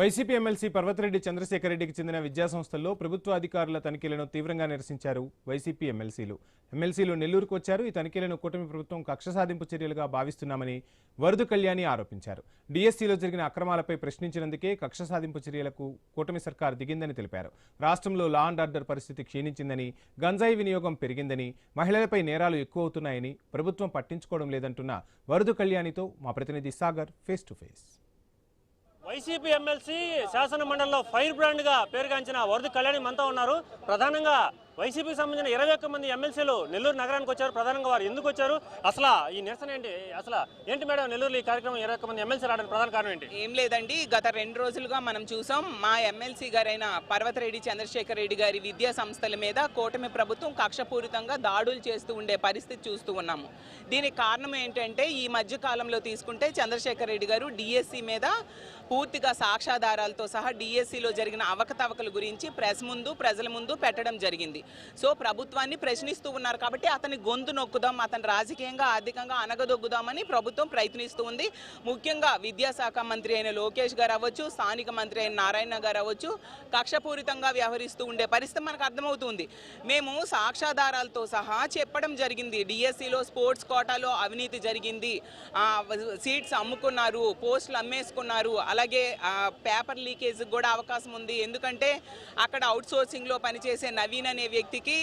YCP MLC Parvathireddy Chandrasekhar రెడ్డికి చెందిన విద్యాసంస్థల్లో ప్రభుత్వ అధికారుల తనిఖీలను తీవ్రంగా నిరసించారు వైసీపీ ఎమ్మెల్సీలు నెల్లూరుకు వచ్చారు. ఈ తనిఖీలను కూటమి ప్రభుత్వం కక్ష సాధింపు చర్యలుగా భావిస్తున్నామని వరదు కళ్యాణి ఆరోపించారు. డిఎస్సీలో జరిగిన అక్రమాలపై ప్రశ్నించినందుకే కక్ష సాధింపు చర్యలకు కూటమి సర్కార్ దిగిందని తెలిపారు. రాష్ట్రంలో లా అండ్ ఆర్డర్ పరిస్థితి క్షీణించిందని, గంజాయి వినియోగం పెరిగిందని, మహిళలపై నేరాలు ఎక్కువవుతున్నాయని ప్రభుత్వం పట్టించుకోవడం లేదంటున్న వరదు కళ్యాణితో మా ప్రతినిధి Sagar face to face. YCP MLC శాసన మండలిలో ఫైర్ బ్రాండ్ గా పేరుగాంచిన వరద కళ్యాణి మనతో ఉన్నారు. ప్రధానంగా వైసీపీకి సంబంధించిన 21 మంది ఎమ్మెల్సీలు నెల్లూరు నగరానికి వచ్చారు. ప్రధానంగా వారు ఎందుకు వచ్చారు, అసలు ఈ నిరసన ఏంటి మేడం? నెల్లూరులో ఈ కార్యక్రమం 21 మంది ఎమ్మెల్సీ రావడానికి ప్రధాన కారణం ఏంటి? ఏం లేదండి, గత 2 రోజులుగా మనం చూసాం మా ఎమ్మెల్సీ గారైన పర్వతిరెడ్డి చంద్రశేఖర్ రెడ్డి గారి విద్యా సంస్థల మీద కూటమి ప్రభుత్వం కక్షపూరితంగా దాడులు చేస్తూ ఉండే పరిస్థితి చూస్తూ ఉన్నాము. దీనికి కారణం ఏంటంటే ఈ మధ్య కాలంలో తీసుకుంటే చంద్రశేఖర్ రెడ్డి గారు డిఎస్సి మీద పూర్తిగా సాక్ష్యాధారాలతో సహా డిఎస్సిలో జరిగిన అవకతవకల గురించి ప్రెస్ ముందు ప్రజల ముందు పెట్టడం జరిగింది. సో ప్రభుత్వాన్ని ప్రశ్నిస్తూ ఉన్నారు కాబట్టి అతని గొంతు నొక్కుదాం, అతని రాజకీయంగా ఆర్థికంగా అనగదొగ్గుదామని ప్రభుత్వం ప్రయత్నిస్తూ ఉంది. ముఖ్యంగా విద్యాశాఖ మంత్రి అయిన లోకేష్ గారు అవ్వచ్చు, స్థానిక మంత్రి అయిన నారాయణ గారు అవ్వచ్చు, కక్షపూరితంగా వ్యవహరిస్తూ ఉండే పరిస్థితి మనకు అర్థమవుతుంది. మేము సాక్ష్యాధారాలతో సహా చెప్పడం జరిగింది. డిఎస్సిలో స్పోర్ట్స్ కోటాలో అవినీతి జరిగింది, సీట్స్ అమ్ముకున్నారు, పోస్టులు అమ్మేసుకున్నారు, అలాగే పేపర్ లీకేజ్ కూడా అవకాశం ఉంది. ఎందుకంటే అక్కడ అవుట్ సోర్సింగ్లో పనిచేసే నవీన్ అనే వ్యక్తికి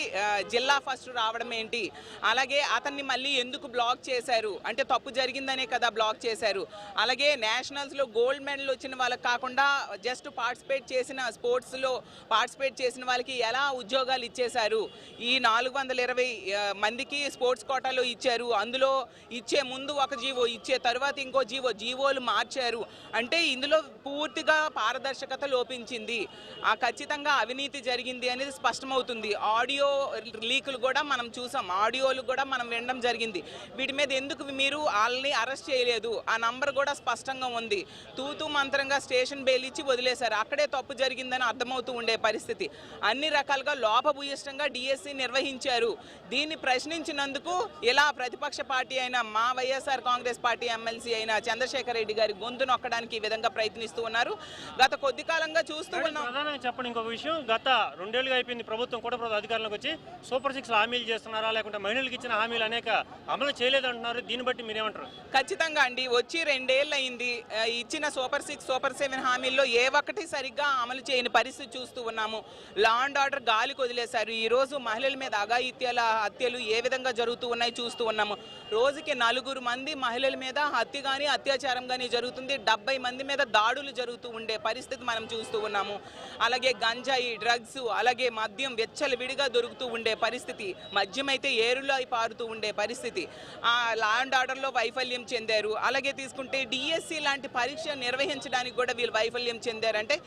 జిల్లా ఫస్ట్ రావడం ఏంటి, అలాగే అతన్ని మళ్ళీ ఎందుకు బ్లాక్ చేశారు అంటే తప్పు జరిగిందనే కదా బ్లాక్ చేశారు. అలాగే నేషనల్స్లో గోల్డ్ మెడల్ వచ్చిన వాళ్ళకి కాకుండా జస్ట్ స్పోర్ట్స్లో పార్టిసిపేట్ చేసిన వాళ్ళకి ఎలా ఉద్యోగాలు ఇచ్చేశారు. ఈ 420 మందికి స్పోర్ట్స్ కోటాలో ఇచ్చారు. అందులో ఇచ్చే ముందు ఒక జీవో, ఇచ్చే తర్వాత ఇంకో జీవోలు మార్చారు. అంటే ఇందులో పూర్తిగా పారదర్శకత లోపించింది, ఖచ్చితంగా అవినీతి జరిగింది అనేది స్పష్టమవుతుంది. ఆడియో లీకులు కూడా మనం చూసాం, ఆడియోలు కూడా మనం వినడం జరిగింది. వీటి మీద ఎందుకు మీరు వాళ్ళని అరెస్ట్ చేయలేదు, ఆ నంబర్ కూడా స్పష్టంగా ఉంది. తూతూ మంత్రంగా స్టేషన్ బెయిల్ ఇచ్చి వదిలేశారు. అక్కడే తప్పు జరిగిందని అర్థమవుతూ ఉండే పరిస్థితి. అన్ని రకాలుగా లోపభూయిష్టంగా డిఎస్సి నిర్వహించారు. దీన్ని ప్రశ్నించినందుకు ఇలా ప్రతిపక్ష పార్టీ అయిన మా వైఎస్ఆర్ కాంగ్రెస్ పార్టీ ఎమ్మెల్సీ అయిన చంద్రశేఖర్ రెడ్డి గారి గొంతు నొక్కడానికి ఈ విధంగా ప్రయత్నిస్తూ ఉన్నారు. గత కొద్ది కాలంగా చూస్తూ ఉన్నాం. చెప్పండి ఇంకొక విషయం, గత 2 ఏళ్ళుగా అయిపోయింది ప్రభుత్వం కూడా అధికారంలోకి వచ్చి సూపర్ 6 హామీలు చేస్తున్నారా, లేకుంటే మహిళలకు ఇచ్చిన హామీలు అనేక అమలు చేయలేదంటున్నారు. దీన్ని బట్టి మీరేమంటారు? ఖచ్చితంగా అండి, వచ్చి 2 ఏళ్ళు అయింది. ఇచ్చిన సూపర్ 6 సూపర్ 7 హామీల్లో ఏ ఒక్కటి సరిగ్గా అమలు చేయని పరిస్థితి చూస్తూ ఉన్నాము. లా అండ్ ఆర్డర్ గాలికి వదిలేశారు. ఈ రోజు మహిళల మీద అఘాయిత్యాల హత్యలు ఏ విధంగా జరుగుతూ ఉన్నాయి చూస్తూ ఉన్నాము. రోజుకి 4 మంది మహిళల మీద హత్య కానీ అత్యాచారం కానీ జరుగుతుంది. 70 మంది మీద దాడులు జరుగుతూ ఉండే పరిస్థితి మనం చూస్తూ ఉన్నాము. అలాగే గంజాయి, డ్రగ్స్, అలాగే మద్యం విడిగా దొరుకుతూ ఉండే పరిస్థితి, మద్యం అయితే ఏరులో పారుతూ ఉండే పరిస్థితి. లా అండ్ ఆర్డర్లో వైఫల్యం చెందారు. అలాగే తీసుకుంటే డిఎస్సి లాంటి పరీక్ష నిర్వహించడానికి కూడా వీళ్ళు వైఫల్యం చెందారంటే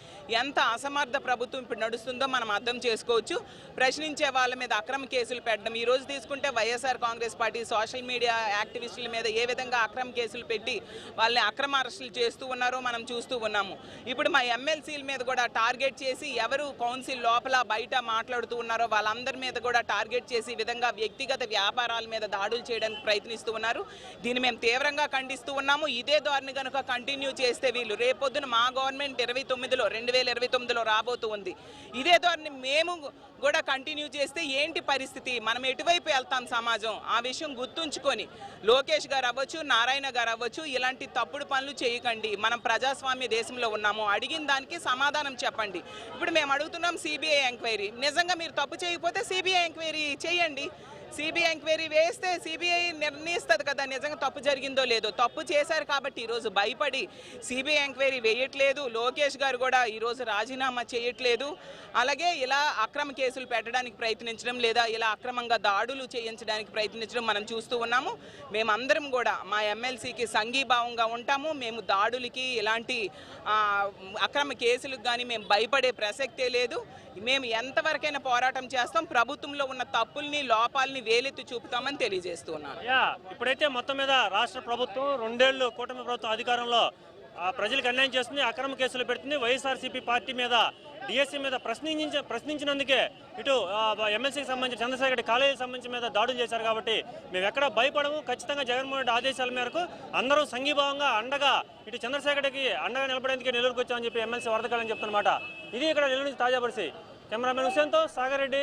ఎంత అసమర్థ ప్రభుత్వం ఇప్పుడు నడుస్తుందో మనం అర్థం చేసుకోవచ్చు. ప్రశ్నించే వాళ్ళ మీద అక్రమ కేసులు పెట్టడం, ఈ రోజు తీసుకుంటే YSR Congress party social media యాక్టివిస్టుల మీద ఏ విధంగా అక్రమ కేసులు పెట్టి వాళ్ళని అక్రమ అరెస్టులు చేస్తూ ఉన్నారో మనం చూస్తూ ఉన్నాము. ఇప్పుడు మా ఎమ్మెల్సీల మీద కూడా టార్గెట్ చేసి ఎవరు కౌన్సిల్ లోపల బయట మాట్లాడుతూ ఉన్నారో వాళ్ళందరి మీద కూడా టార్గెట్ చేసి విధంగా వ్యక్తిగత వ్యాపారాల మీద దాడులు చేయడానికి ప్రయత్నిస్తూ ఉన్నారు. దీన్ని మేము తీవ్రంగా ఖండిస్తూ ఉన్నాము. ఇదే ధోరణి కనుక కంటిన్యూ చేస్తే వీళ్ళు రేపొద్దున మా గవర్నమెంట్ 2029లో రాబోతూ ఉంది. ఇదే ధోరణి మేము కూడా కంటిన్యూ చేస్తే ఏంటి పరిస్థితి, మనం ఎటువైపు వెళ్తాం సమాజం, ఆ విషయం గుర్తుంచుకొని లోకేష్ గారు అవ్వచ్చు, నారాయణ గారు అవ్వచ్చు, ఇలాంటి తప్పుడు పనులు చేయకండి. మనం ప్రజాస్వామ్య దేశంలో ఉన్నాము, అడిగిన దానికి సమాధానం చెప్పండి. ఇప్పుడు మేము అడుగుతున్నాం సిబిఐ ఎంక్వైరీ. నిజంగా మీరు తప్పు చేయకపోతే సిబిఐ ఎంక్వైరీ చేయండి. సిబిఐ ఎంక్వైరీ వేస్తే సిబిఐ నిర్ణయిస్తుంది కదా నిజంగా తప్పు జరిగిందో లేదో. తప్పు చేశారు కాబట్టి ఈరోజు భయపడి సిబిఐ ఎంక్వైరీ వేయట్లేదు. లోకేష్ గారు కూడా ఈరోజు రాజీనామా చేయట్లేదు. అలాగే ఇలా అక్రమ కేసులు పెట్టడానికి ప్రయత్నించడం, లేదా ఇలా అక్రమంగా దాడులు చేయించడానికి ప్రయత్నించడం మనం చూస్తూ ఉన్నాము. మేమందరం కూడా మా ఎమ్మెల్సీకి సంఘీభావంగా ఉంటాము. మేము దాడులకి ఇలాంటి అక్రమ కేసులకు కానీ మేము భయపడే ప్రసక్తే లేదు. మేము ఎంతవరకైనా పోరాటం చేస్తాం. ప్రభుత్వంలో ఉన్న తప్పుల్ని, లోపాలని వేలెత్తి చూపుతామని తెలియజేస్తున్నాను. ఇప్పుడైతే మొత్తం మీద రాష్ట్ర ప్రభుత్వం 2 ఏళ్ళు కూటమి ప్రభుత్వం అధికారంలో ప్రజలకు అన్యాయం చేస్తుంది, అక్రమ కేసులు పెడుతుంది. వైఎస్ఆర్సీపీ పార్టీ మీద డిఎస్సీ మీద ప్రశ్నించినందుకే ఇటు ఎమ్మెల్సీకి సంబంధించి చంద్రశేఖర్ రెడ్డి కాలేజీకి సంబంధించి మీద దాడులు చేశారు. కాబట్టి మేము ఎక్కడ భయపడము. ఖచ్చితంగా జగన్మోహన్ రెడ్డి ఆదేశాల మేరకు అందరూ సంఘీభావంగా అండగా ఇటు చంద్రశేఖర్ రెడ్డికి అండగా నిలబడేందుకు నెల్లూరుకు వచ్చామని చెప్పి ఎమ్మెల్సీ వరద కళ్యాణ్ చెప్తున్నమాట. ఇది ఇక్కడ నెల్లూరు నుంచి తాజా పరిస్థితి. కెమెరామెన్ హుసేన్తో సాగర్ రెడ్డి,